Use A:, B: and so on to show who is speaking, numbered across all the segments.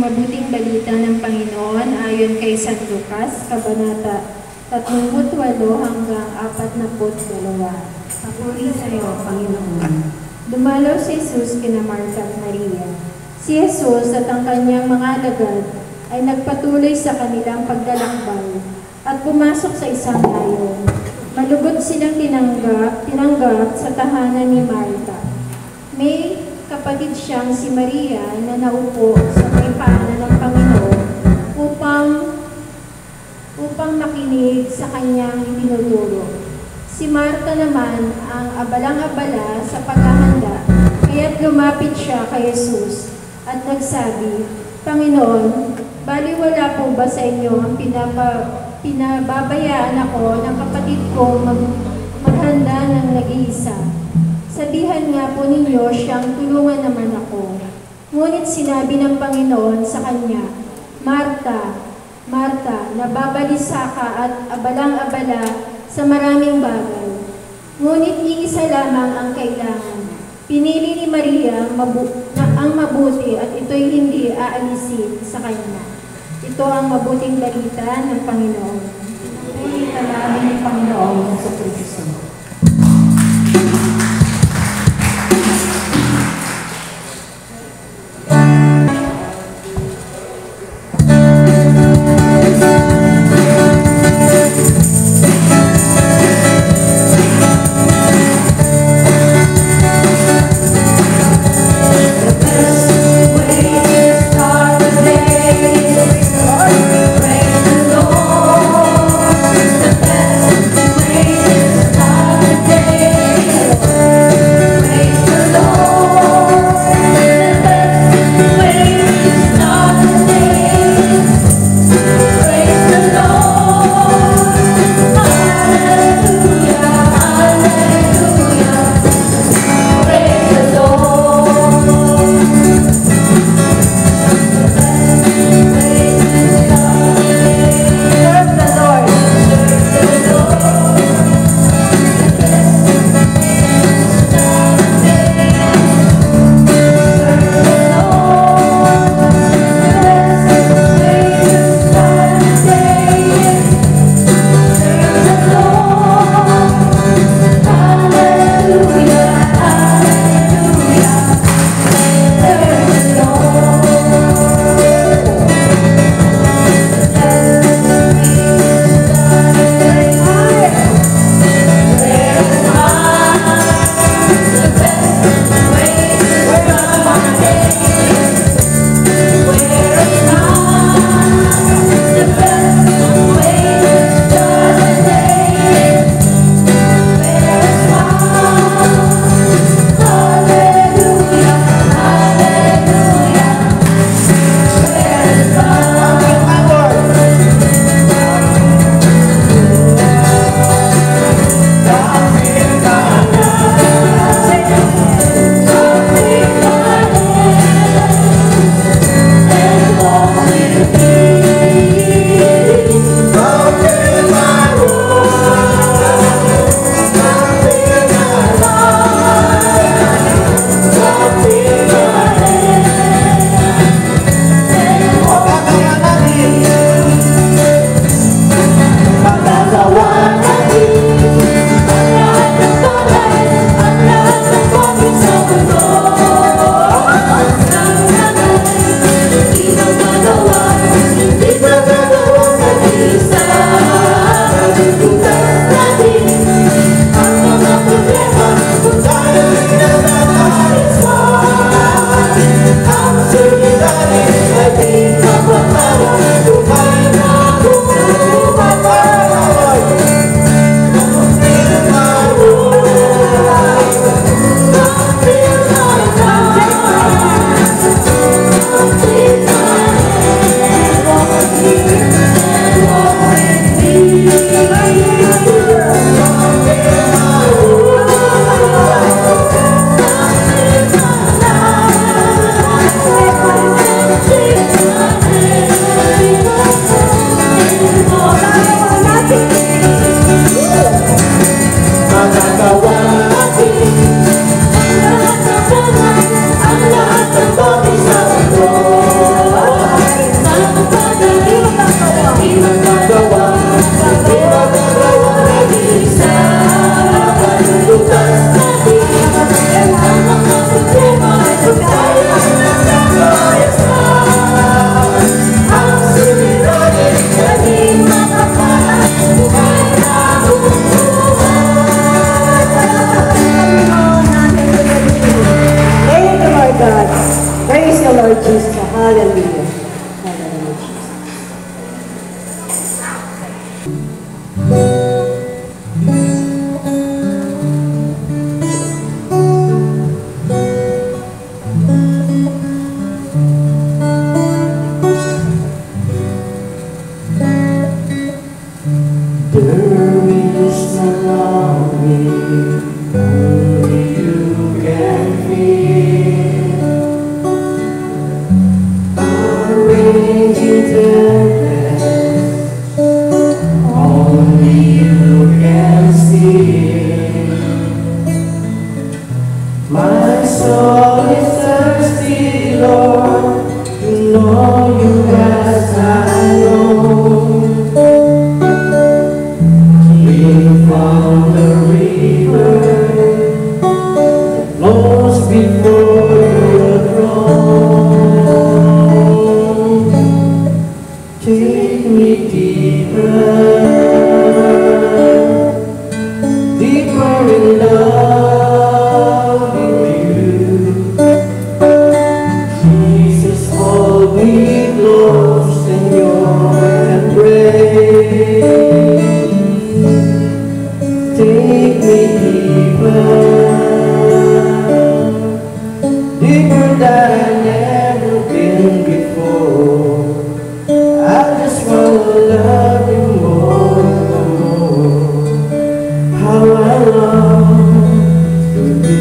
A: mabuting balita ng Panginoon ayon kay San Lucas, Kabanata 38 hanggang 42.
B: Papuri sa iyo, Panginoon.
A: Dumalaw si Jesus kina Martha at Maria. Si Jesus at ang kanyang mga alagad ay nagpatuloy sa kanilang paglalakbay at pumasok sa isang layon. Malugod silang tinanggap sa tahanan ni Martha. May kapatid siyang si Maria na naupo sa may paanan ng Panginoon upang makinig sa kanyang tinuturo. Si Martha naman ang abalang-abala sa paghahanda, kaya't lumapit siya kay Jesus at nagsabi, Panginoon, baliwala po ba sa inyo ang pinababayaan ako ng kapatid ko maghanda ng nag-iisa? Sabihan nga po ninyo siyang tulungan naman ako. Ngunit sinabi ng Panginoon sa kanya, Martha, Martha, nababalisa ka at abalang-abala sa maraming bagay. Ngunit iisa lamang ang kailangan. Pinili ni Maria ang mabuti at ito'y hindi aalisin sa kanya. Ito ang mabuting balita ng Panginoon.
B: Pinupuri ka namin ng Panginoon sa Kristo.
C: Praise the Lord. My soul is thirsty, Lord, to know you as I know. Drink from the river that flows before your throne. Take me deeper, deeper in love with you. Jesus, hold me close in your embrace. Take me deeper, deeper than I've never been before. I just wanna love you more and more. How I love to be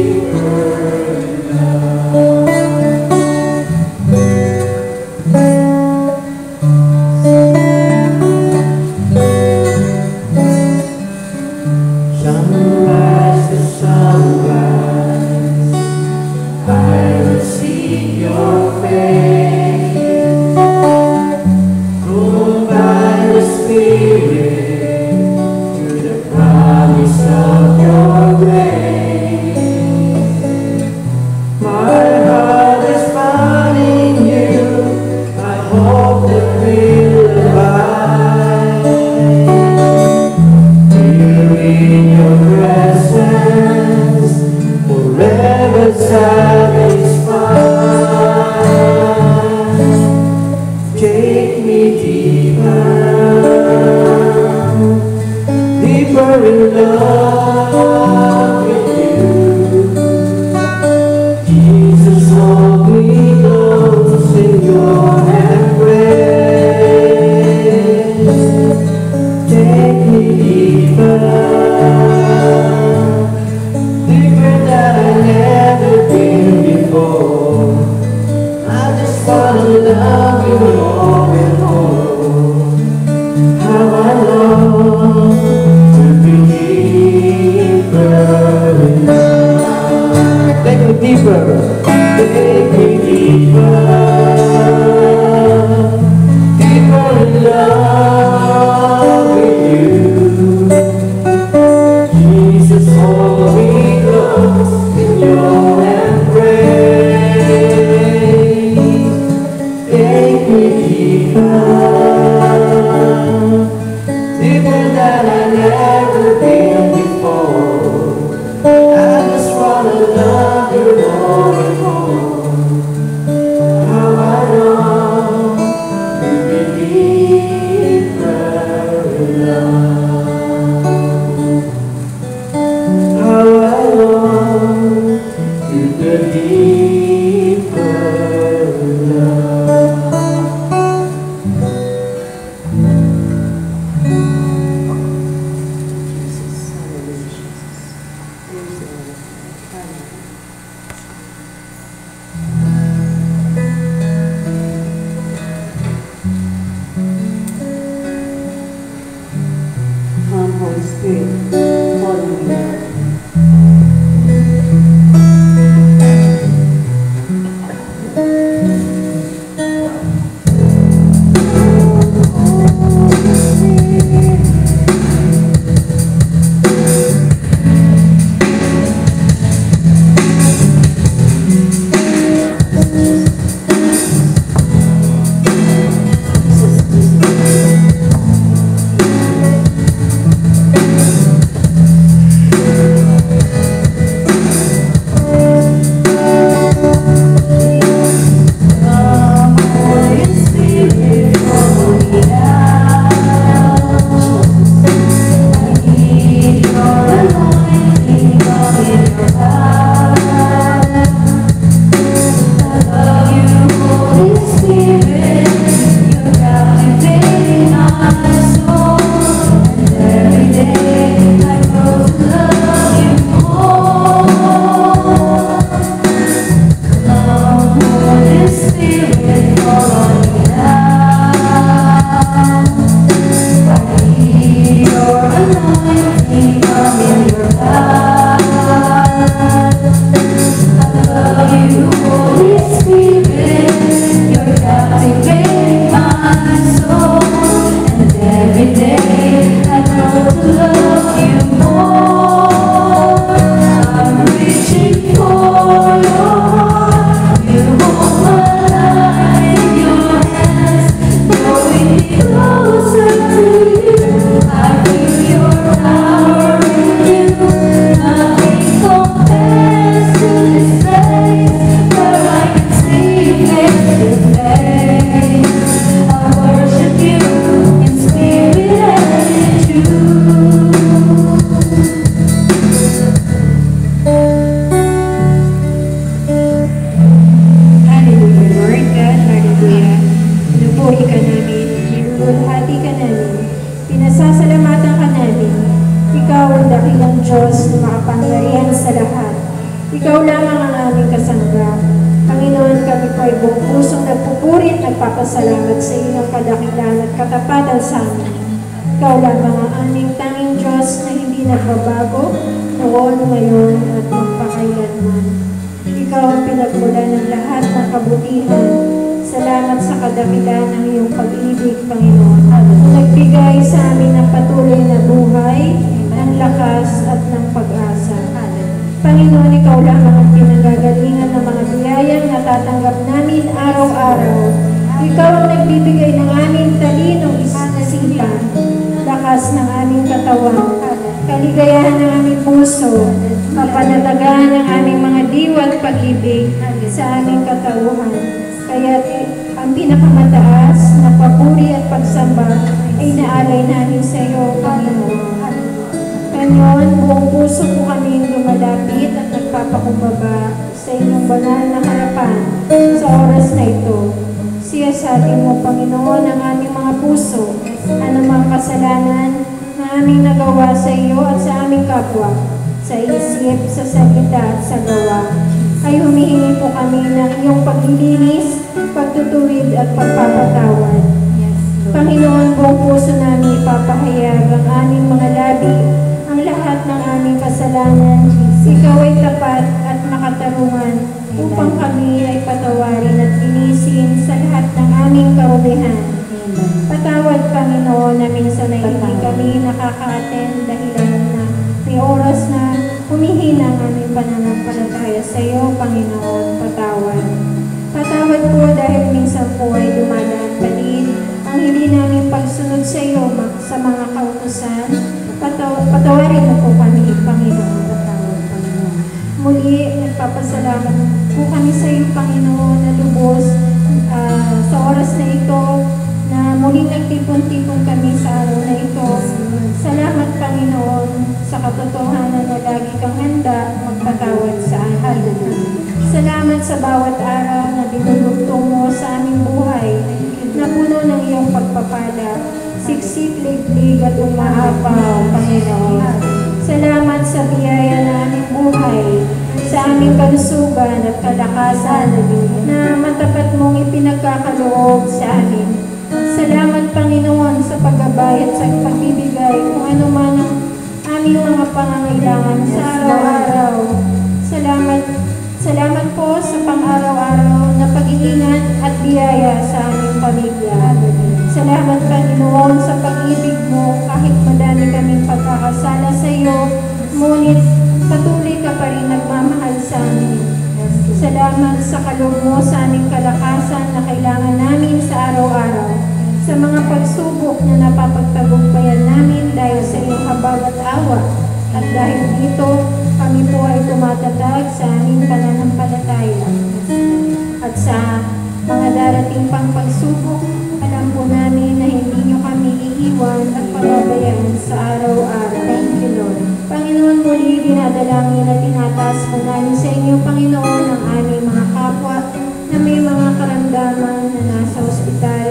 C: deeper in love. Sunrise to sunrise, I will seek your face. Drawn by the Spirit to the promise of your grace. My heart is found in you, I hope that will abide. Here in your presence, forever satisfied. Take me deeper, deeper in love with you. Jesus, hold me close in your embrace. Take me deeper, deeper than I've never been before. I just wanna love you more and more. How I love to be deeper in love. Take me deeper, take me deeper, deeper in love with you. Jesus, hold me close in your embrace. Take me deeper, deeper than I've never been before. I just wanna love you more and more.
A: Ikaw lamang ang aming kasangga. Panginoon, kami po ay buong pusong nagpupuri at nagpapasalamat sa iyong kadakilaan at katapatan sa amin. Ikaw lamang ang aming tanging Diyos na hindi nagbabago, noon, ngayon, at magpakailanman. Ikaw ang pinagmula ng lahat ng kabutihan. Salamat sa kadakilaan ng iyong pag-ibig, Panginoon. Nagbigay sa amin ng patuloy na buhay, ng lakas at ng pag-asa. Panginoon, ikaw lamang ang pinanggagalingan ng mga biyayang natatanggap namin araw-araw. Ikaw ang nagbibigay ng aming talinong isipan, lakas ng aming katawan, kaligayahan ng aming puso, kapanatagan ng aming mga diwa at pag-ibig sa aming katauhan. Kaya ang pinakamataas na papuri at pagsamba ay naalay namin sa iyo, Panginoon. Panginoon, buong puso po kami lumalapit at nagpapakumbaba sa inyong banal na harapan sa oras na ito. Siyasatin mo, Panginoon, ang aming mga puso, anumang kasalanan na aming nagawa sa iyo at sa aming kapwa, sa isip, sa salita at sa gawa. Ay humihingi po kami ng iyong paglilinis, pagtutuwid at pagpapatawad. Panginoon, buong puso namin ipapahayag ang aming mga labi, ang lahat ng aming kasalanan. Ikaw ay tapat at makatarungan upang kami ay patawarin at linisin sa lahat ng aming karumihan. Patawad, Panginoon, na minsan ay hindi kami nakaka-attend dahilan na may oras na humihina ang aming pananampalataya sa iyo, Panginoon. Patawad. Patawad po dahil minsan po ay dumadaan palid ang hindi namin pagsunod sa iyo sa mga kautusan. Patawarin mo po kami, Panginoon. Muli, nagpapasalamat po kami sa iyo, Panginoon, na lubos sa oras na ito na muling nagtipon-tipon kami sa araw na ito. Salamat, Panginoon, sa katotohanan na lagi kang handa magpatawad sa amin. Salamat sa bawat araw na binulugtong mo sa aming buhay na puno ng iyong pagpapala, siksik, liglig at umaapaw, Panginoon. Salamat sa biyaya na aming buhay, sa aming kalusugan at kalakasan na matapat mong ipinagkakaloob sa amin. Salamat, Panginoon, sa paggabay at sa pagbibigay kung ano man ang aming mga pangangailangan sa araw-araw. Salamat po sa pang-araw-araw na pag-iingat at biyaya sa aming pamilya. Salamat, Panginoon, sa pag-ibig mo kahit madami kaming pagkakasala sa iyo, ngunit patuloy ka pa rin nagmamahal sa amin. Salamat sa kaloob mo sa aming kalakasan na kailangan namin sa araw-araw, sa mga pagsubok na napapagtagumpayan namin dahil sa iyong habag at awa. At dahil dito, kami po ay tumatatag sa aming pananampalataya. At sa mga darating pang pagsubok, alam po namin na hindi niyo kami iiwan at pababayaan sa araw-araw. Thank you, Lord. Panginoon, muli dinadalangin at tinataas po namin sa inyo, Panginoon, ang aming mga kapwa na may mga karamdaman na nasa ospital,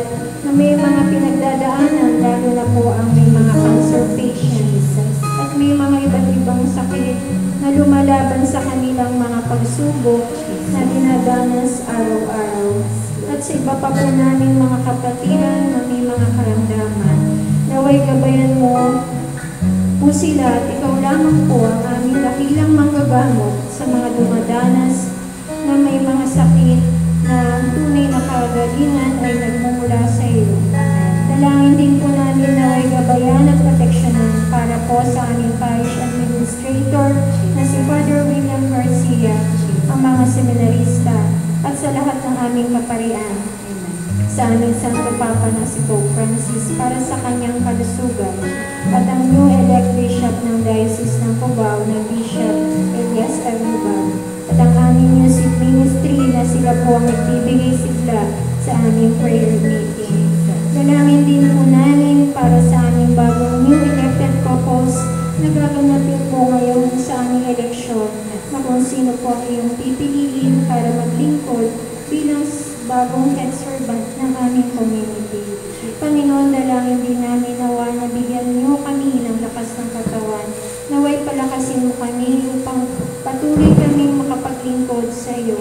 A: na may mga pinagdadaanan, lalo na po ang may mga cancer patients, at may mga iba't ibang sakit na lumalaban sa kanilang mga pagsubok na dinadanas araw-araw. At sa iba pa po namin mga kapatiran na may mga karamdaman, naway gabayan mo po sila at ikaw lamang po ang aming dakilang manggagamot sa mga dumadanas na may mga sakit na ang tunay na kagalingan ay nagmumula sa iyo. Dalangin din po namin naway gabayan at proteksyonan para po sa aming parish administrator na si Father William Garcia, ang mga seminarista, at sa lahat ng aming kaparian. Sa aming Santo Papa na si Pope Francis para sa kanyang kalusugan, at ang new elect bishop ng Diocese ng Cubao na Bishop Elias Arubal, at ang aming music ministry na sila po ang nagbibigay sigla sa aming prayer meeting. Dalangin din po namin para sa aming bagong new elected couples na gaganapin po ngayon sa aming eleksyon, na kung sino po ang iyong pipiliin para maglingkod bilang bagong head servant ng aming community. Panginoon, dalangin din namin nawa na bigyan niyo kami ng lakas ng katawan, naway palakasin mo kami upang patuloy kaming maglingkod sa iyo.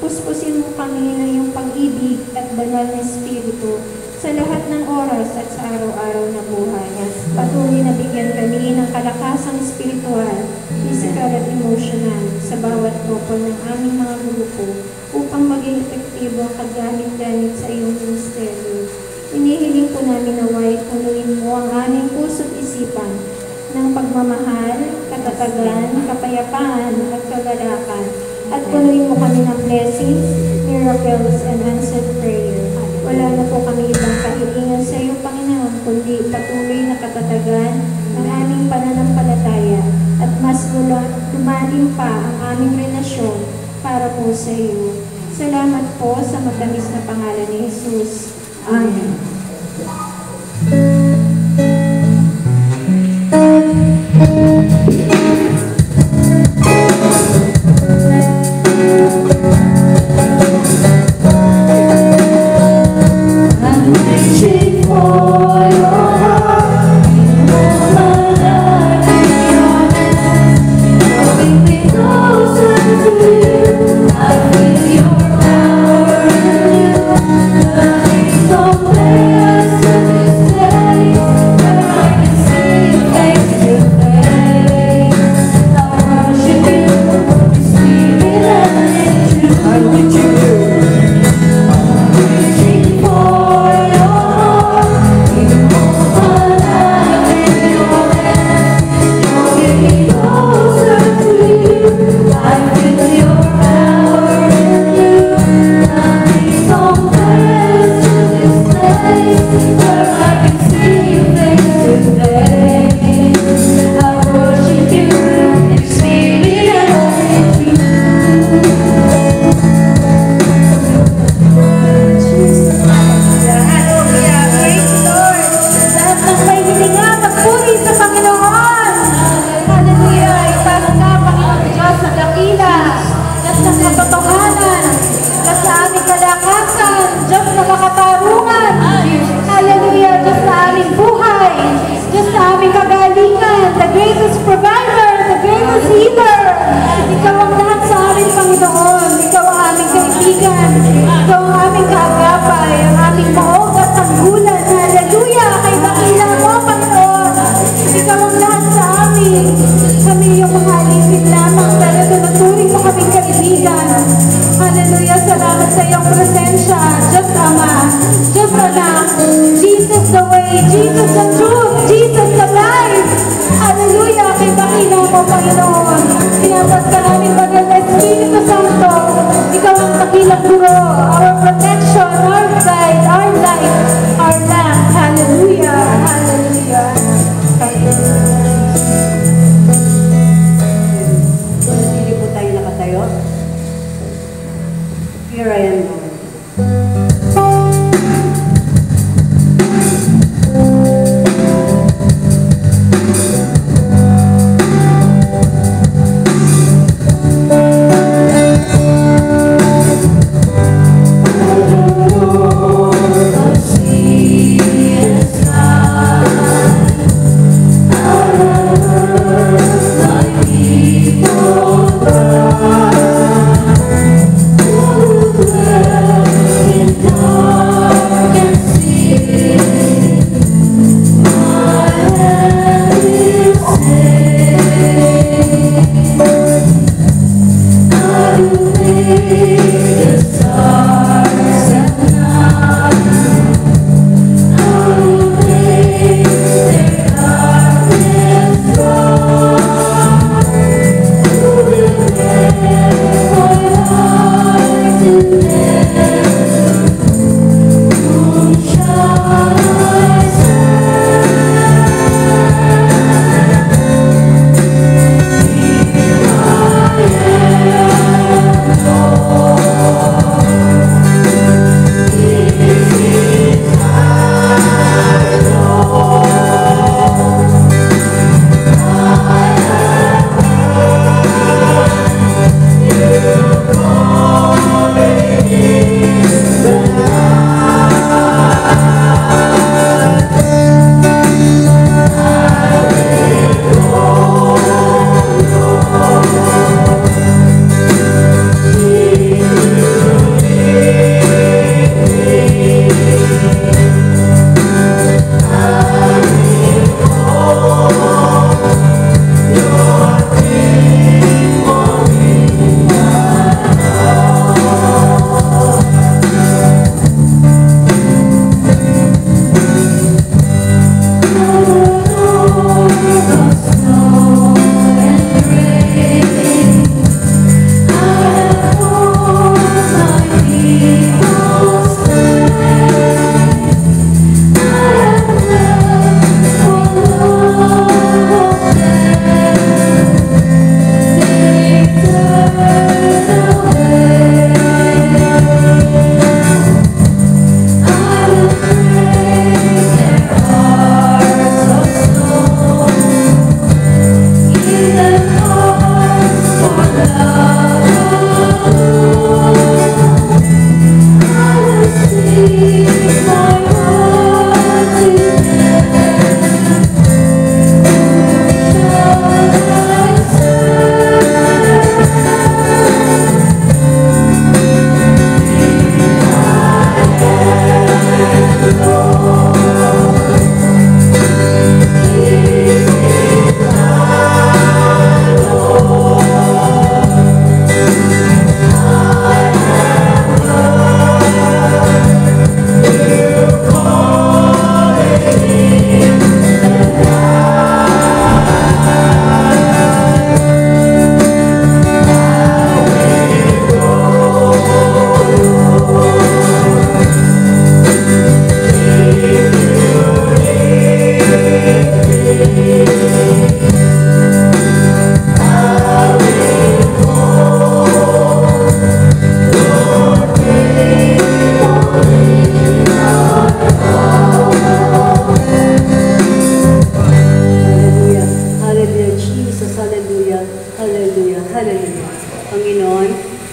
A: Puspusin mo kami ng iyong pag-ibig at banal na Espiritu sa lahat ng oras at sa araw-araw na buhay. Patuloy na bigyan kami ng kalakasang espiritual, physical at emotional sa bawat grupo ng aming mga grupo upang maging epektibo ang paggamit-gamit sa iyong ministeryo. Inihiling po namin naway punuin mo ang aming puso't isipan ng pagmamahal, katatagan, kapayapaan at kagalakan at punuin mo kami ng blessings, miracles, and answered prayer. Wala na po kami ibang kahilingan sa iyo, Panginoon, kundi patuloy na katatagan ng aming pananampalataya at mas lumalim pa ang aming relasyon para po sa iyo. Salamat po sa matamis na pangalan ni Jesus. Amen.
C: Oh,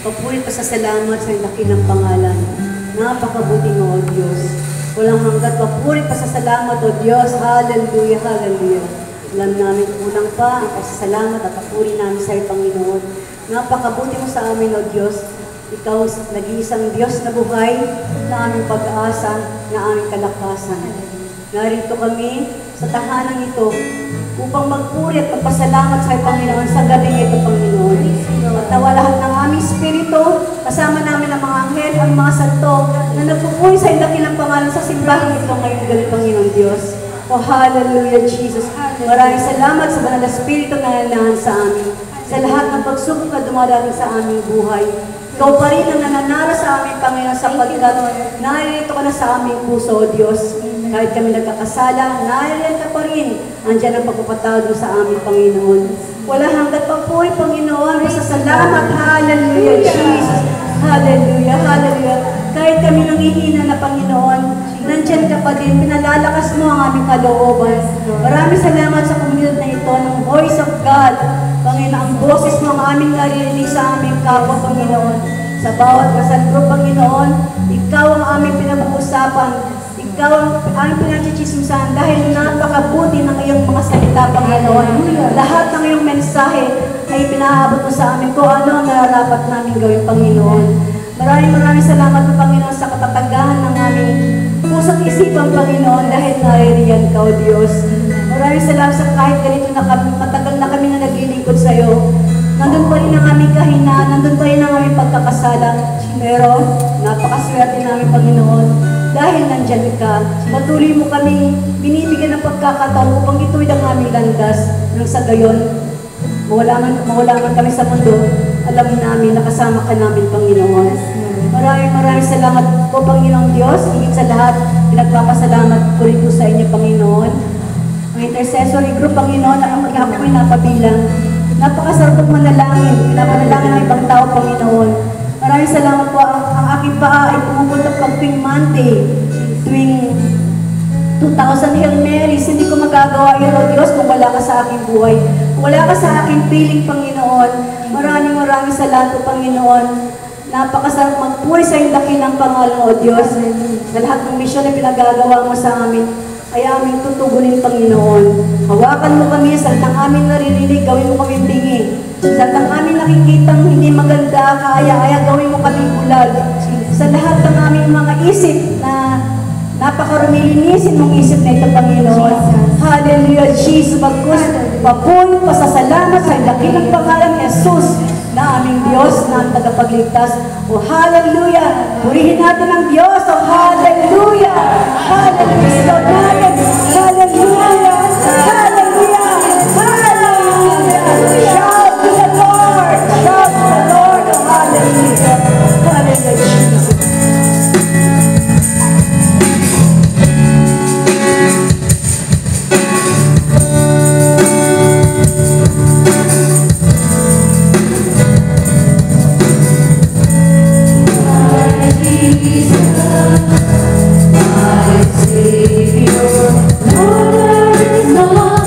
D: Papuri pa sa salamat sa laki ng pangalan. Napakabuti mo, O Diyos. Walang hanggat papuri pa sa salamat, O Diyos. Hallelujah, hallelujah. Alam namin unang pa ang pasasalamat at papuri namin sa iyo, Panginoon. Napakabuti mo sa amin, O Diyos. Ikaw, nag-iisang Diyos na buhay, na aming pag-asa, na aming kalakasan. Narito kami sa tahanan ito upang magpuri at magpasalamat sa iyo, Panginoon, sa gabi ito, Panginoon. At nawa lahat ng aming spirito, kasama namin ang mga anghel, ang mga santo, na nagpupuri sa iyo dakilang pangalan sa simbahan ito ngayong gabi, Panginoon Diyos. Oh, hallelujah, Jesus. Maraming salamat sa banal na spirito na nanahan sa amin. Sa lahat ng pagsubok na dumadating sa aming buhay. Ikaw pa rin ang nananara sa aming Panginoon sapagkat naririto ka na sa aming puso, O Diyos. Kahit kami nagkakasala, naririto ka pa rin. Andiyan ang pagpapatawad mo sa aming Panginoon. Wala hanggat pa po, Panginoon. Masasalamat. Hallelujah, Jesus. Hallelujah, hallelujah. Kahit kami nangihina na, Panginoon, nandyan ka pa din. Pinalalakas mo ang aming kalooban. Maraming salamat sa komunidad na ito ng Voice of God. Panginoon, ang boses mo ang aming naririnig sa aming kapwa, Panginoon. Sa bawat kasal-group, Panginoon, ikaw ang aming pinag-uusapan. Ikaw ang aming pinag-chichismisan dahil napakabuti ng iyong mga salita, Panginoon. Lahat ng iyong mensahe ay pinaabot mo sa amin kung ano ang nararapat namin gawin, Panginoon. Maraming salamat, Panginoon, sa katatagahan ng aming puso't isipan, Panginoon, dahil naririyan ka, O Diyos. Maraming salamat sa kahit ganito na kami, matagal na kami na naglilingkod sa iyo. Nandun pa rin ang aming kahinaan, nandun pa rin ang aming pagkakasala. Pero napakaswerte namin, Panginoon, dahil nandyan ka. Patuloy mo kami binibigyan ng pagkakataon upang ituwid ang aming landas nang sa gayon. Mawala man kami sa mundo, alam namin nakasama ka namin, Panginoon. Maraming salamat po, Panginoong Diyos. Higit sa lahat, pinagpapasalamat ko rin po sa inyo, Panginoon. Ang intercessory group, Panginoon, na mag-ako ay napabilang. Napakasarap manalangin. Pinapanalangin ng ibang tao, Panginoon. Maraming salamat po. Ang aking paa ay pumupunta pag tuwing Monday, tuwing 2,000 Hail Marys. Hindi ko magagawa yun, O Diyos, kung wala ka sa aking buhay. Kung wala ka sa aking piling, Panginoon. Maraming salamat po, Panginoon. Napakasarap magpuri sa iyong dakilang pangalan, O Diyos. Sa lahat ng misyon na pinagagawa mo sa amin, ay aming tutugunin, Panginoon. Hawakan mo kami sa ng aming naririnig, gawin mo kami bingi. Sa ng aming nakikitang hindi maganda, kaya gawin mo kami bulag. Sa lahat ng aming mga isip na napakarumilinisin mong isip na ito, Panginoon. Hallelujah, Jesus. Papun, pasasalamat sa dakilang pangalan ni Jesus na aming Diyos na ang tagapagligtas. O hallelujah! Purihin natin ang Diyos. O hallelujah! Hallelujah! So natin! Hallelujah! Hallelujah! Hallelujah! Shout to the Lord! Shout to the Lord! O hallelujah! Hallelujah, Jesus!
E: My Savior, Lord, there is none.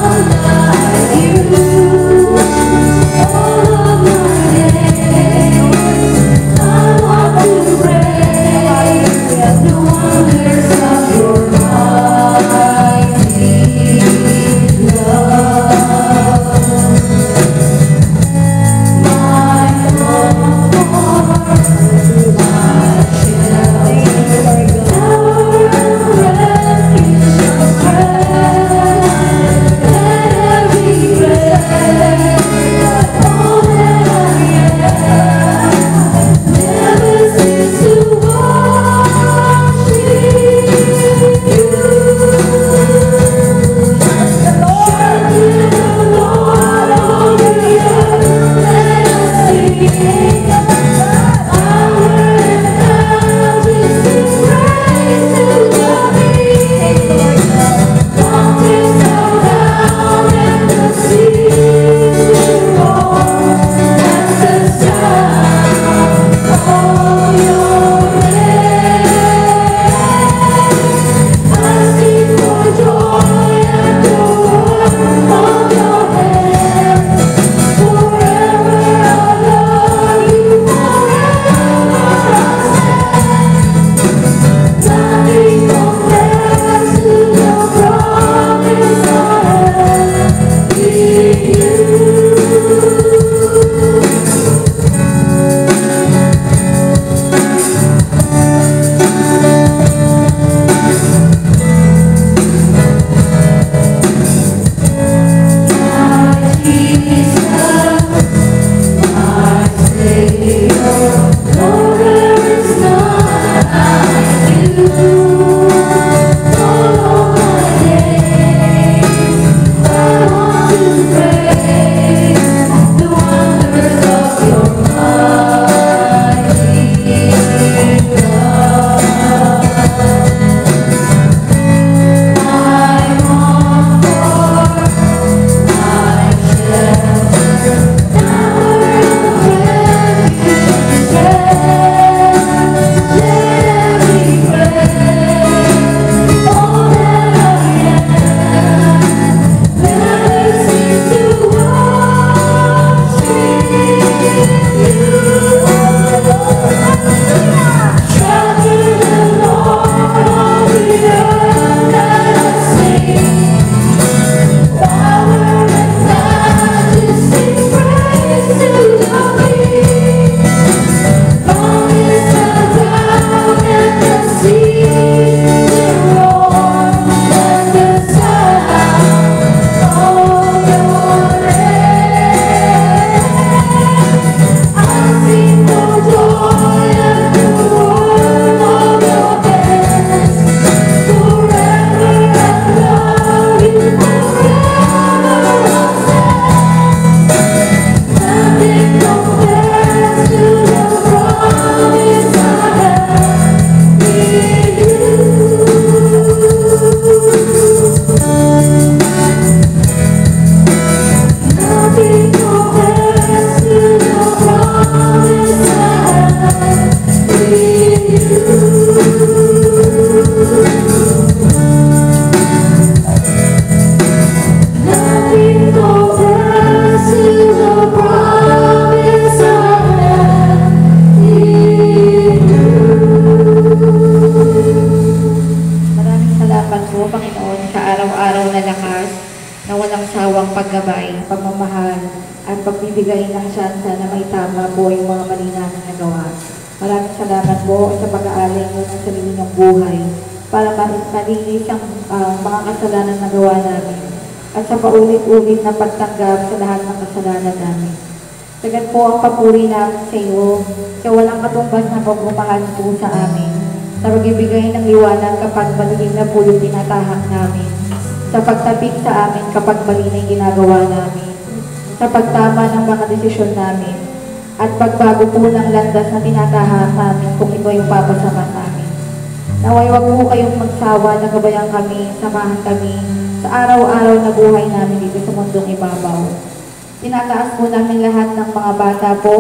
C: Nothing compares to the promise I have in you.
B: Maraming salamat po, Panginoon, sa araw-araw na lakas, na walang sawang paggabay, pagmamahal, at pagbibigay ng tsansa na may tama po yung mga mali namin nagawa. Maraming salamat po sa pag-aalay nyo ng sarili ng buhay para malinis ang mga kasalanan na gawa namin at sa paulit-ulit na pagtanggap sa lahat ng kasalanan namin. Sagad po ang papuri namin sa iyo sa walang katumbas na pagmamahal po sa amin, sa pagbibigay ng liwanag kapag malilim na po yung tinatahak namin, sa pagtabik sa amin kapag mali na yung ginagawa namin, sa pagtama ng mga desisyon namin, at pagbago po ng landas na tinatahak namin kung ito yung papasama sa amin. Naway wag po kayong magsawa na gabayan kami, samahan kami sa araw-araw na buhay namin dito sa mundong ibabaw. Tinataas po namin lahat ng mga bata po,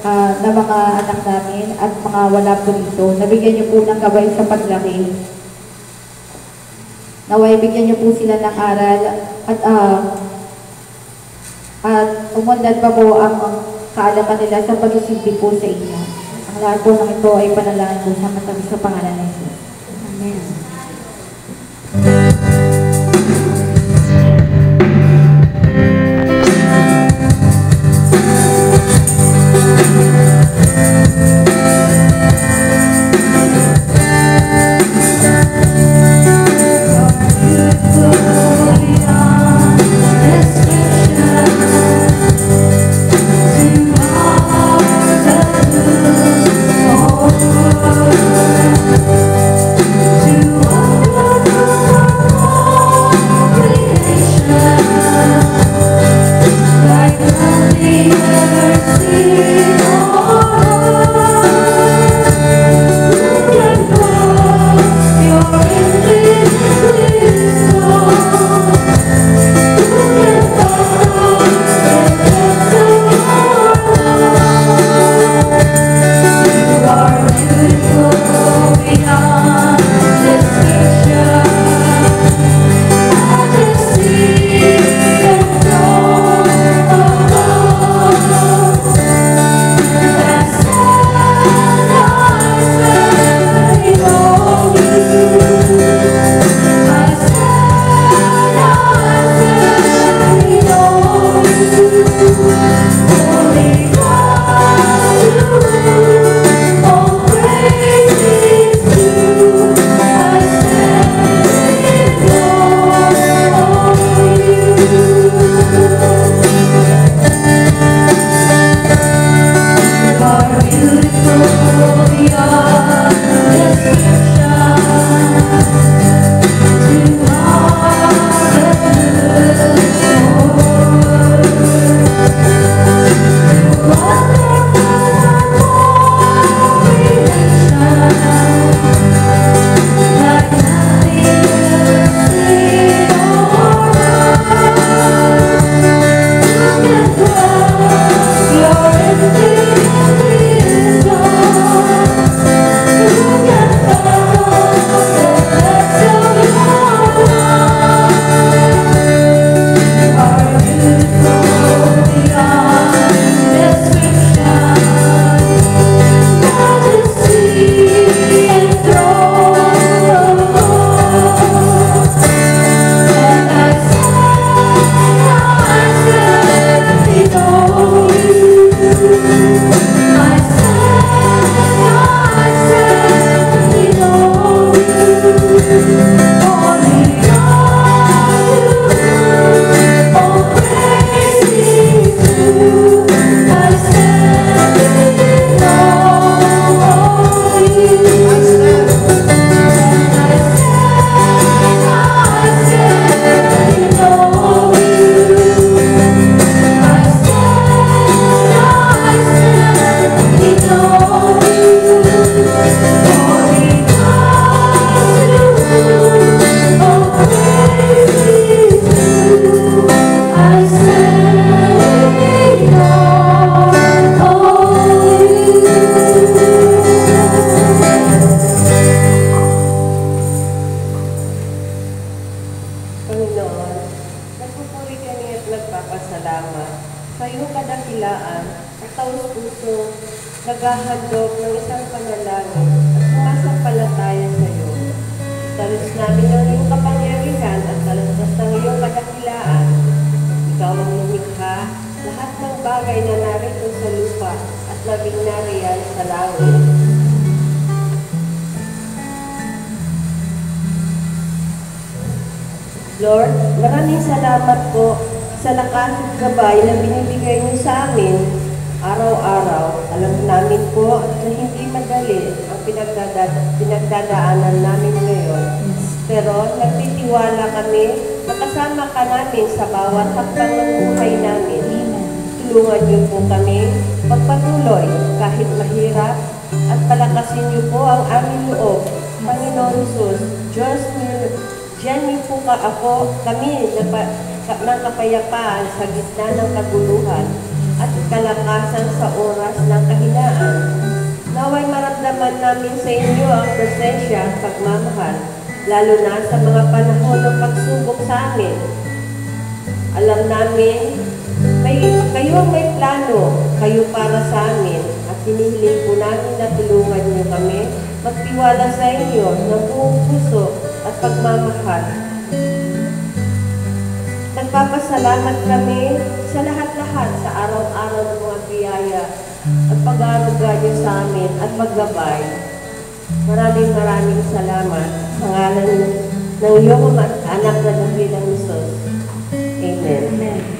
B: na mga anak namin at mga wala po dito. Nabigyan niyo po ng gabay sa paglaki. Naway bigyan niyo po sila ng aral at umunlad pa po ang kaalaman nila sa pagsisilbi po sa inyo. Ang lahat po ng ito ay panalangin po sa matamis sa pangalan ng Jesus. Amen.
C: To
E: isang panalangin at sumasampalataya sa iyo. Dalos namin ang iyong kapangyarihan at dalasdas ng iyong kadakilaan. Ikaw ang lumikha, lahat ng bagay na narito sa lupa at labing nariyan sa langit. Lord, maraming salamat po sa lakas at gabay na binibigay niyo sa amin araw-araw. Alam namin po na hindi madali ang pinagdadaanan namin ngayon. Pero nagtitiwala kami na kasama ka namin sa bawat hakbang ng buhay namin. Tulungan niyo po kami magpatuloy kahit mahirap at palakasin niyo po ang aming loob. Panginoon Jesus, Diyos niyo, diyan niyo po kami ng kapayapaan sa gitna ng kaguluhan at kalakasan sa oras ng kahinaan. Naway maramdaman namin sa inyo ang presensya at pagmamahal, lalo na sa mga panahon ng pagsubok sa amin. Alam namin, kayo ang may plano, kayo para sa amin, at hinihiling po namin na tulungan niyo kami magtiwala sa inyo ng buong puso at pagmamahal. Nagpapasalamat kami sa lahat-lahat sa araw-araw ng mga biyaya at pag-aaruga niyo sa amin at paggabay. Maraming salamat sa ngalan ng iyong anak na dakilang Jesus. Amen. Amen.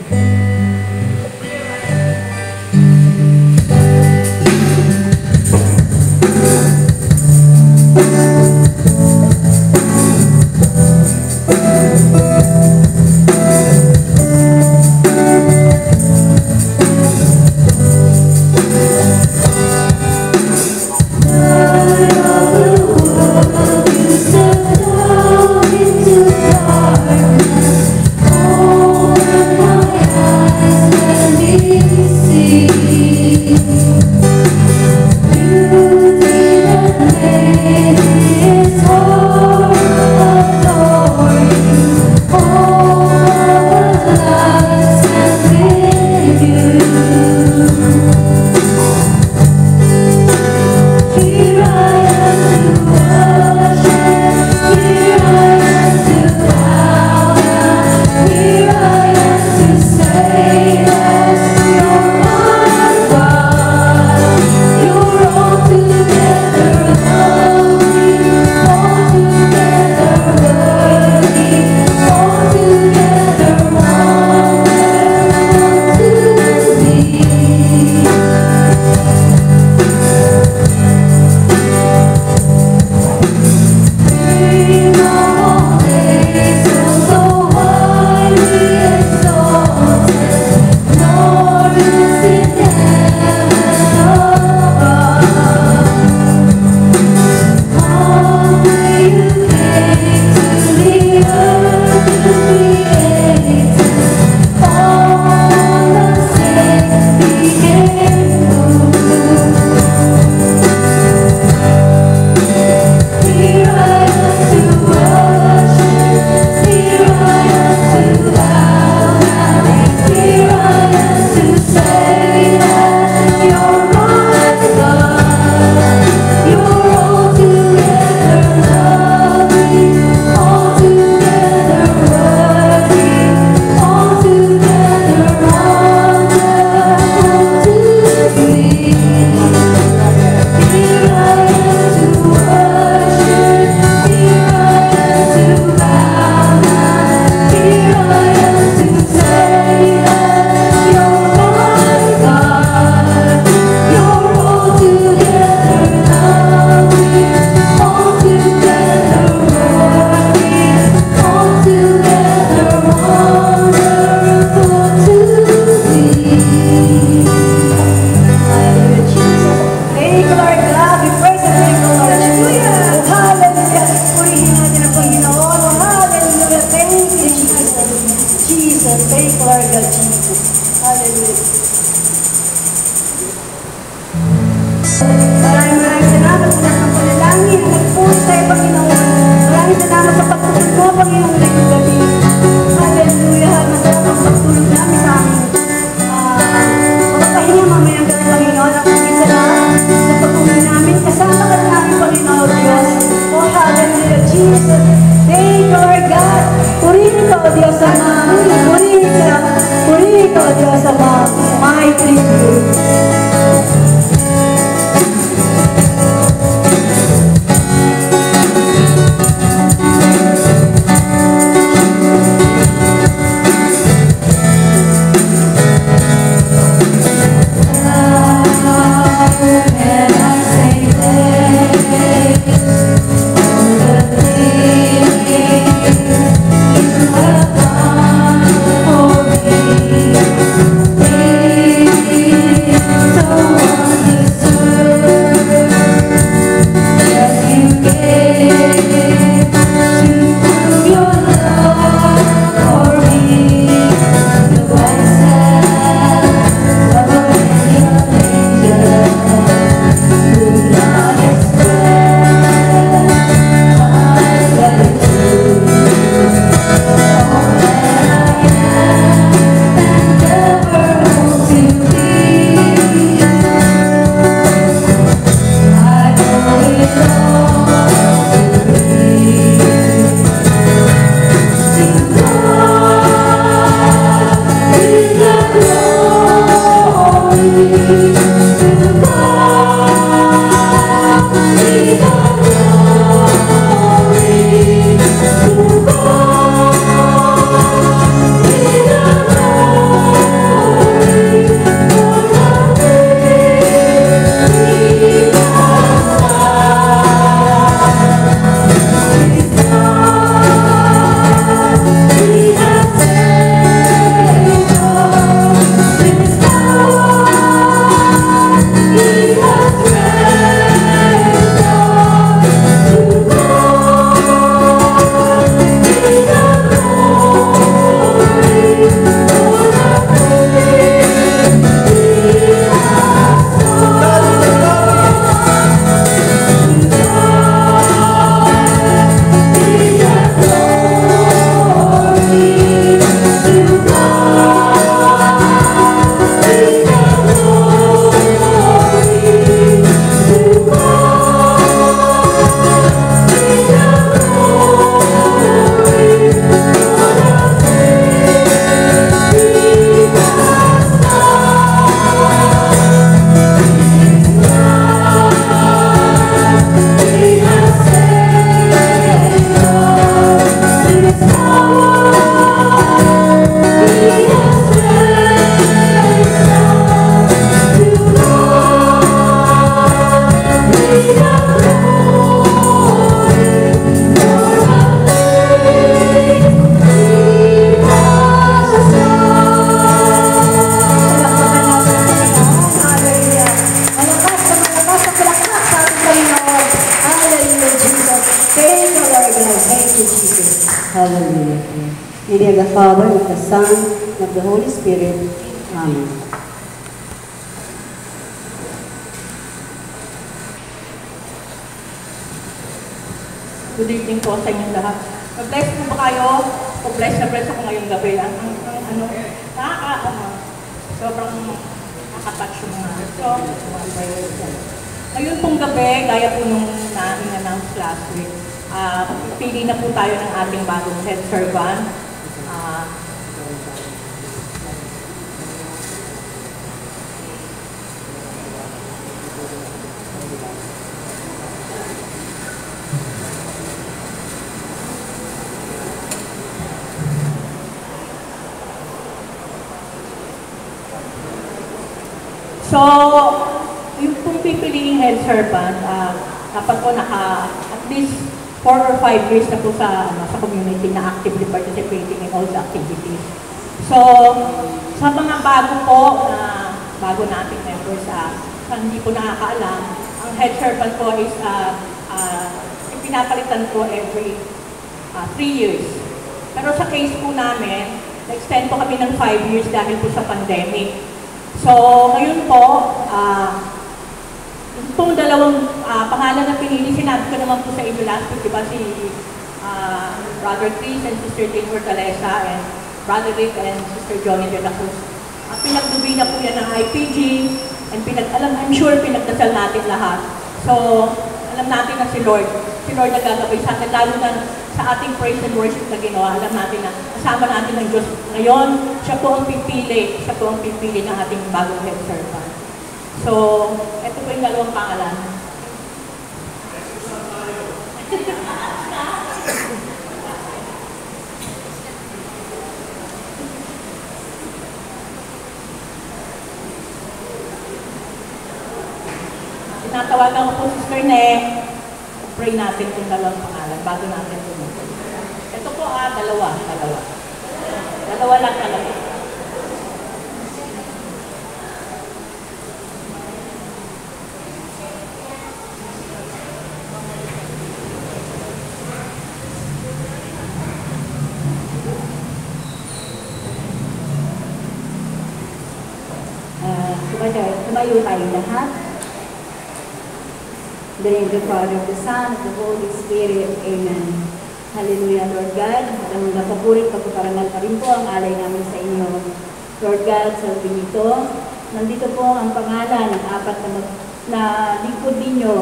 D: Mamayang gabi, Panginoon, at isa na sa pagkuhan namin Hallelujah. In the name of the Father, of the Son, and of the Holy Spirit. Amen.
F: Good evening po sa inyong lahat. Mag-bless po ba kayo? Mag-bless na bless ako ngayong gabi. Sobrang nakatouch yung mga ngayon pong gabi, gaya po nung na-announce last week, pili na po tayo ng ating bagong head servant. So, yung pong pipiliing head servant, dapat po at least 4 or 5 years na po sa community na actively participating in all the activities. So, sa mga bago nating members, sa hindi po nakakaalam, ang head servant po is pinapalitan po every 3 years. Pero sa case po namin, na-extend po kami ng 5 years dahil po sa pandemic. So, ngayon po, itong dalawang pangalan na pinili, sinabi ko naman po sa inyo last week, diba, si Brother Chris and Sister Jane Fortaleza and Brother Rick and Sister Johnny de la Cruz. Pinagdubi na po yan ng IPG and I'm sure pinagdasal natin lahat. So, alam natin na si Lord nagagabay sa atin, lalo na sa ating praise and worship na ginawa, alam natin na kasama natin ng Diyos. Ngayon, siya po ang pipili ng ating bagong head servant. So, ito po yung dalawang pangalan. Tinatawagan ko po si Sister Ne. Pray natin kung dalawang pangalan bago natin tumutuloy. Ito po dalawa. Dalawa lang talaga.
B: Tumayo tayo lahat. In the name of the Father, of the Son, of the Holy Spirit. Amen. Hallelujah, Lord God. Ang napapurit, pagpaparangal pa rin po ang alay namin sa inyo. Lord God, sa ubing ito, nandito po ang pangalan ng apat na lingkod ninyo,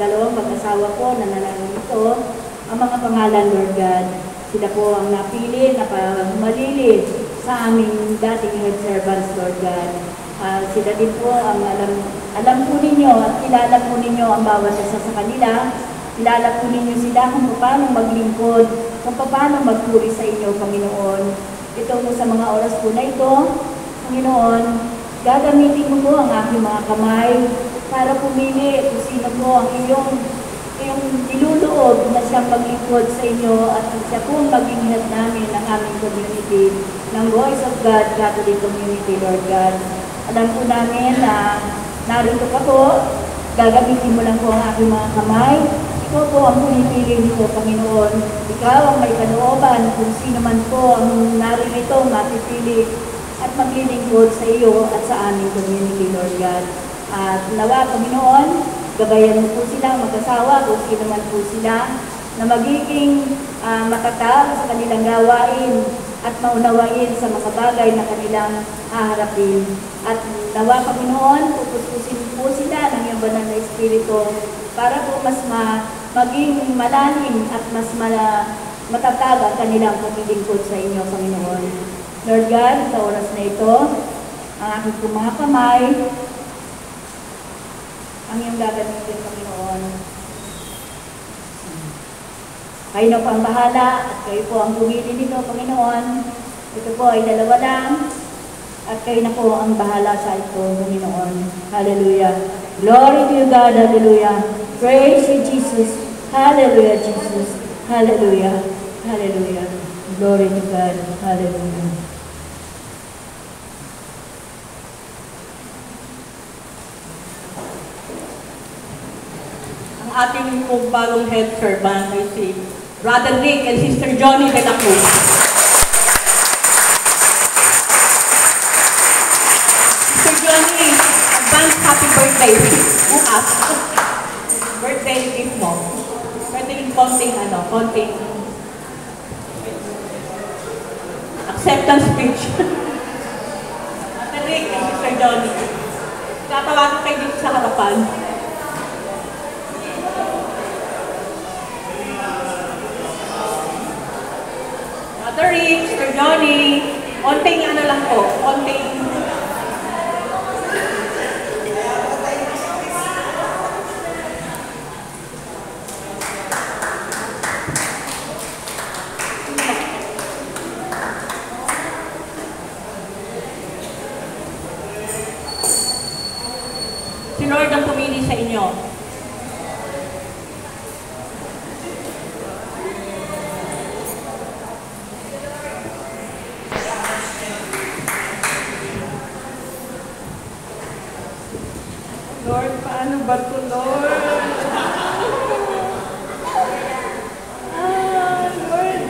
B: dalawang mag-asawa po na nananito. Ang mga pangalan, Lord God, sila po ang napili na humalili sa aming dating head servants, Lord God. Sila din po ang alam po ninyo at kilala po ninyo ang bawat isa sa kanila. Kilala po ninyo sila kung paano maglingkod, kung paano magpuri sa inyo, Panginoon. Ito po sa mga oras po na ito, Panginoon, gagamitin mo po ang aking mga kamay para pumili kung sino po ang iyong niluloob na siyang maglingkod sa inyo at siya po ang maging head namin ng aming community, ng Voice of God Catholic Community, Lord God. Alam po namin na narito ka po, gagamitin mo lang po ang aking mga kamay. Ikaw po ang pumipili nito, Panginoon. Ikaw ang may kalooban kung sino man po ang naririto, mapipili at maglilingkod sa iyo at sa aming community, Lord God. At nawa, Panginoon, gabayan mo po sila, mag-asawa, kung sino man po sila, na magiging matatag sa kanilang gawain at maunawain sa mga bagay na kanilang haharapin. At nawa, Panginoon, pupuspusin po sila ng iyong banal na Espiritu para po mas maging malalim at mas matatag ang kanilang paglilingkod sa inyo, Panginoon. Lord God, sa oras na ito, ang aking po mga kamay, ang iyong gagamitin, Panginoon. Kayo na po ang bahala at kayo po ang pumili nito, Panginoon. Ito po ay dalawa lang at kayo na po ang bahala sa ito, Panginoon. Hallelujah. Glory to you, God. Hallelujah. Praise you, Jesus. Hallelujah, Jesus. Hallelujah. Hallelujah. Glory to God. Hallelujah.
F: Ang ating bagong head servant ay si Brother Rick and Sister Johnny de la Cruz. Sister Johnny, advance happy birthday. Bukas. Birthday gift mo. Birthday konting acceptance speech. Brother Rick and Sister Johnny. Tatawagan kayo dito sa harapan. Brother Rick, Sister Johnny, konting lang po, konting. Si Lord ang pumili sa inyo.
E: Lord, paano ba ito, Lord? Lord.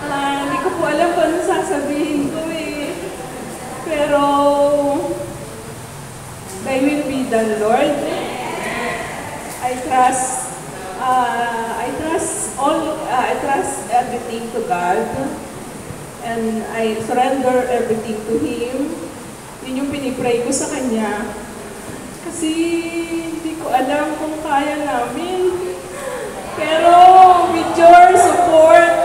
E: Hindi ko po alam kung ano sasabihin ko eh. Pero, thy will be done, Lord. I trust everything to God. And I surrender everything to Him. Yun yung pinipray ko sa Kanya. Kasi hindi ko alam kung kaya namin. Pero with your support,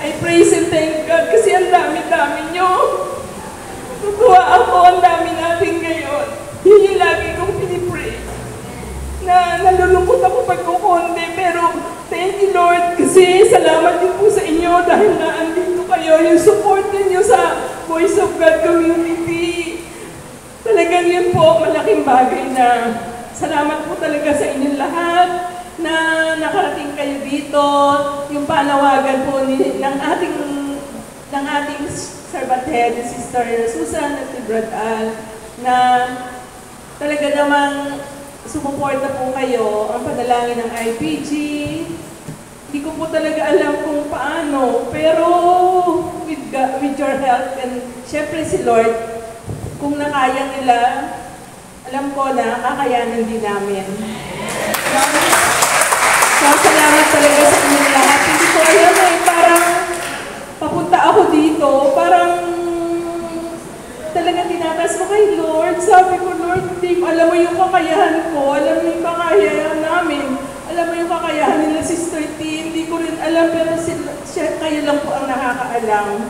E: I praise and thank God kasi ang dami-dami nyo. Tutuwa ako, ang dami natin ngayon. Yun yung lagi kong pinipray. Na nalulungkot ako pag kukunti, pero thank you Lord kasi salamat din po sa inyo dahil naandito kayo. Yung support ninyo sa Voice of God Community. Talagang yun po, malaking bagay na salamat po talaga sa inyong lahat na nakarating kayo dito. Yung panawagan po ng ating servant head, Sister Susan at si Brad Al, na talaga namang sumuporta po kayo ang panalangin ng IPG. Hindi ko po talaga alam kung paano, pero with your help and syempre si Lord, kung nakaya nila, alam ko na kakayanin din namin. So, salamat talaga sa inyong lahat. Hindi ko alam eh, parang papunta ako dito, parang talaga tinatas mo kay Lord. Sabi ko, Lord, alam mo yung kakayahan ko, alam mo yung kakayahan namin, alam mo yung kakayahan nila Sister T, hindi ko rin alam, pero kayo lang po ang nakakaalam.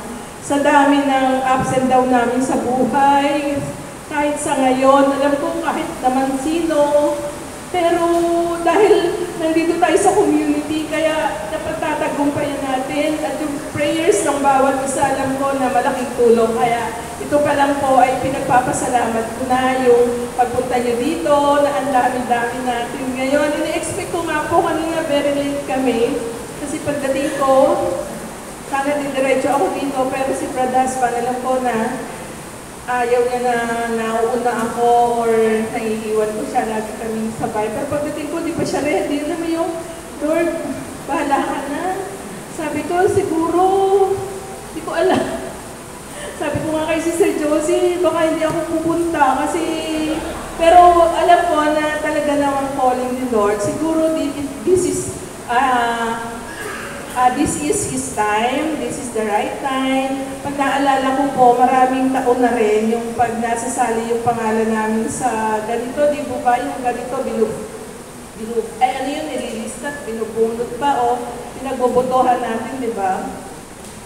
E: Sa dami ng ups and down namin sa buhay, kahit sa ngayon, alam ko kahit naman sino, pero dahil nandito tayo sa community, kaya dapat tatagumpayan natin at yung prayers ng bawat isa, alam ko na malaking tulong. Kaya ito pa lang po ay pinagpapasalamat ko na yung pagpunta nyo dito, na ang dami-dami natin ngayon. Ini-expect ko nga po kanina, very late kami, kasi pagdating ko, sana diretso ako dito, pero si Pradas, alam ko na ayaw niya na nauuna ako or naiiwan ko siya, lagi kaming sabay. Pero pagdating ko, di pa siya ready. Alam mo yung, Lord, bahala ka na. Sabi ko, siguro, di ko alam. Sabi ko nga kay Sister Josie, baka hindi ako pupunta kasi, pero alam ko na talaga namang calling ni Lord. Siguro this is His time, this is the right time. Pag naalala ko po, maraming taon na rin yung pag nasasali yung pangalan namin sa ganito, di po ba yung ganito, nililistat, binubunot pa o pinagbobotohan natin, di ba?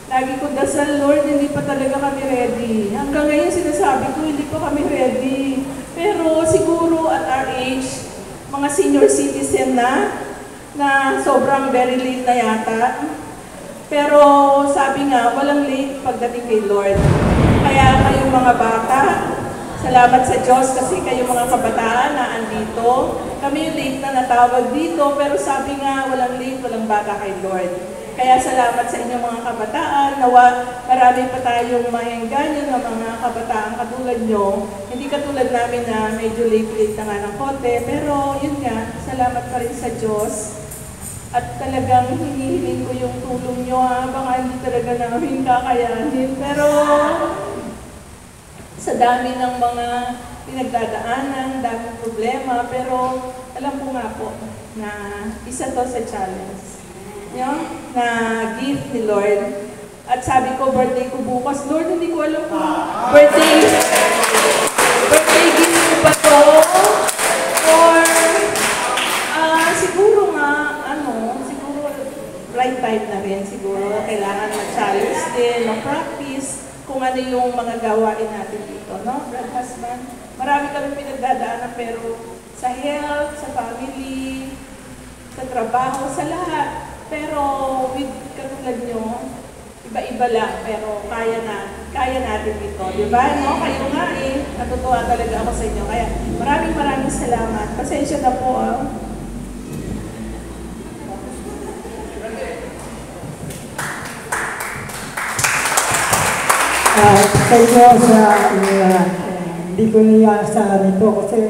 E: Lagi ko dasal, Lord, hindi pa talaga kami ready. Hanggang ngayon sinasabi ko, hindi pa kami ready. Pero siguro at our age, mga senior citizen na sobrang very late na yata. Pero sabi nga, walang late pagdating kay Lord. Kaya kayong mga bata, salamat sa Diyos kasi kayong mga kabataan na andito. Kami yung late na natawag dito, pero sabi nga, walang late, walang bata kay Lord. Kaya salamat sa inyong mga kabataan, nawa marami pa tayong maengganyo ng mga kabataan katulad nyo. Hindi katulad namin na medyo late-late na nga ng konti, pero yun nga, salamat pa rin sa Diyos.
F: At talagang hinihiling ko yung tulong nyo ha. Baka hindi talaga namin kakayanin. Pero sa dami ng mga pinagdadaanan, daming problema, pero alam ko nga po na isa to sa challenge. Na gift ni Lord. At sabi ko, birthday ko bukas. Lord, hindi ko alam kung birthday gift ko ba to? Or siguro nga, siguro right time na rin. Siguro kailangan mag-challenge din, mag-practice kung ano yung mga gawain natin dito, no? Brad husband, marami kami pinagdadaanan pero sa health, sa family, sa trabaho, sa lahat. Pero with katulad nyo, iba-iba lang, pero kaya natin ito, di ba? No? Kayo nga natutuwa talaga ako sa inyo. Kaya maraming salamat. Pasensya na po
C: Sa inyo, hindi ko naiasahan ito kasi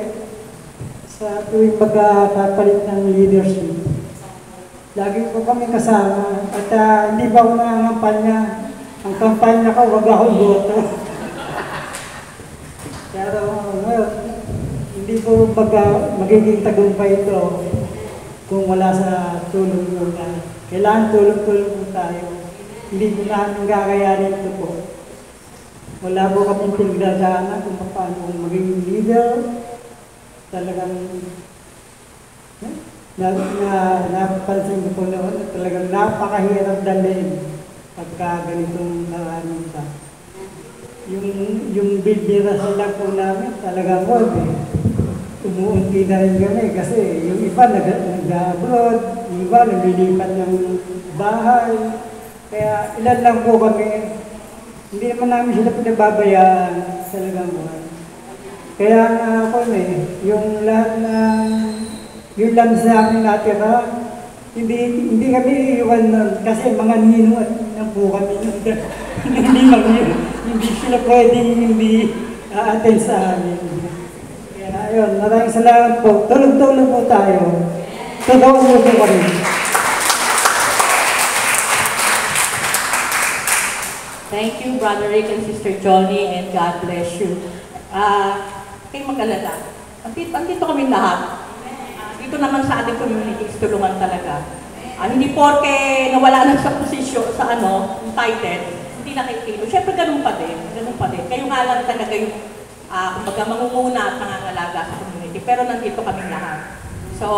C: sa tuwing magkakapalit ng leadership, lagi po kami kasama at hindi ba ako nangangampanya. Ang kampanya ko, wag akong boto. Pero ngayon, hindi ko magiging tagumpay ito kung wala sa tulong nyo na. Kailangan tulong-tulong po tayo. Hindi ko namin kakayanin ito po. Wala po kami pinagdadaanan kung paano maging leader. Talagang napapansin ko po noon na talagang napakahirap dalhin pagka ganitong naranin pa. Yung bibira sila po namin talagang wag umuunti na rin kami kasi yung iba nag-abroad, yung iba naglilipat ng bahay. Kaya ilan lang po kami. Hindi naman namin sila pinababayaan talagang buhay. Kaya nga ako yung lahat na yun lang sa amin natira, hindi kami iwan nun kasi mga ninong at ninang po kami hindi sila pwedeng hindi a-attend sa amin. Kaya ayun, maraming salamat po. Tulog-tulog po tayo. Totoo po kami.
F: Thank you, Brother Rick and Sister Johnny, and God bless you. Kayo mag-alala. Andito kami lahat. Dito naman sa ating community, tulungan talaga. Hindi porke nawala na sa posisyon, sa title, hindi na kayo kilo. Siyempre, ganun pa din. Kayo nga lang talaga yung, kumbaga, mangunguna at nangangalaga sa community. Pero nandito kami lahat. So,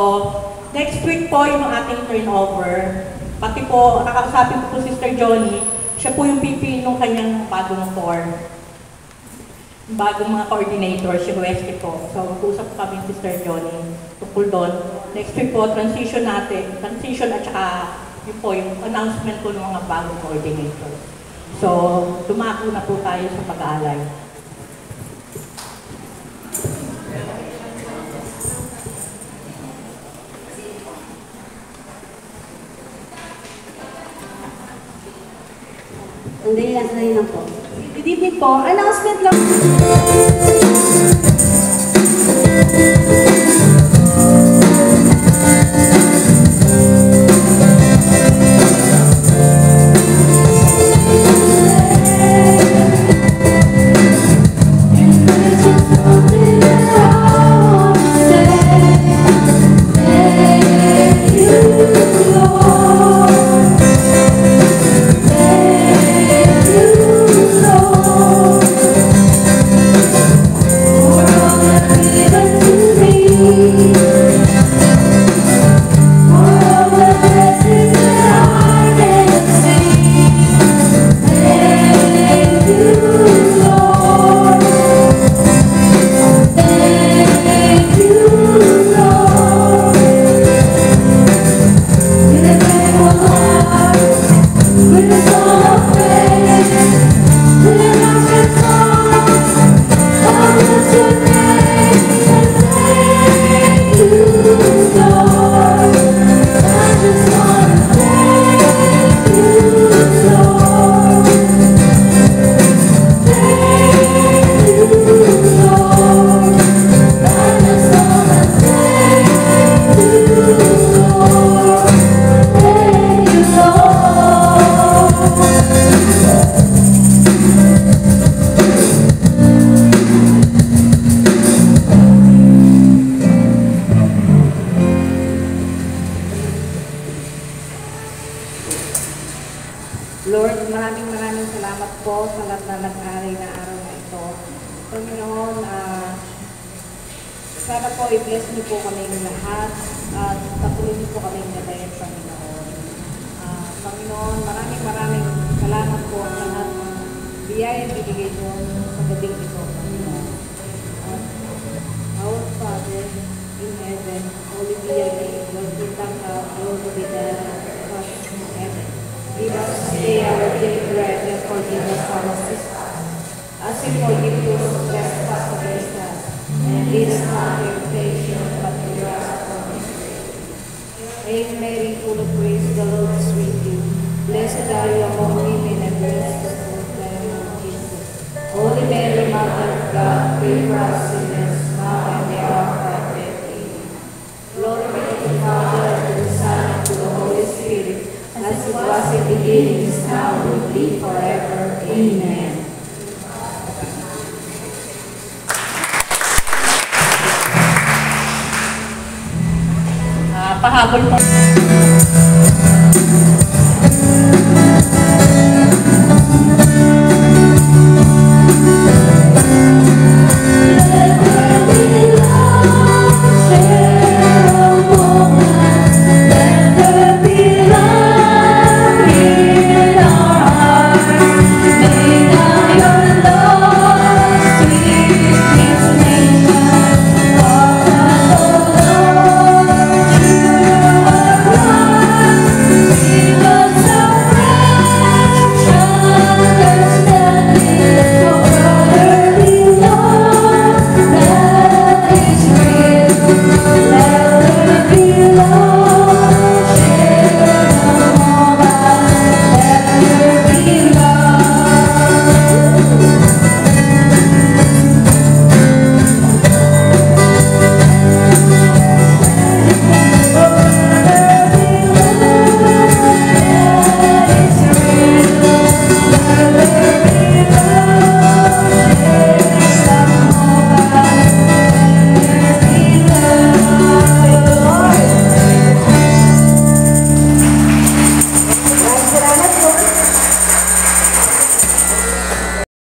F: next week po yung ating turnover. Pati po, nakausapin ko po Sister Johnny, siya po yung PP nung kanyang bagong core. Bagong mga coordinator, si Westy po. So, mag-usap po kami Sister Johnny tungkol doon. Next week po, transition at saka yun po, yung announcement po ng mga bagong coordinator. So, dumako na po tayo sa pag-aalay.
D: Sandali lang po.
A: Good evening po. Announcement lang.
B: Lord, maraming salamat po sa lahat na nag-aral na araw na ito. Panginoon, sana po i-bless niyo po kami lahat at patuloy niyo po kami gabayan, Panginoon. Panginoon, maraming salamat po sa lahat ng biyaya binigay niyo sa gabing ito, Panginoon. Our Father in heaven, holy be your name, your kingdom come, your will be done on earth as in heaven. Give us this day our daily bread and forgive us our sins, as we forgive those who trespass against us. And lead us not into temptation, but deliver us from evil. Hail Mary, full of grace, the Lord is with you. Blessed are you among women, and blessed is the fruit of your womb, Jesus. Holy Mary, Mother of God, pray for us sinners, now and the hour of our death. Amen. Glory be to the Father, and to the Son, and to the Holy Spirit, as it was in the beginning, is now, and will be forever. Amen.
F: Pahabol po.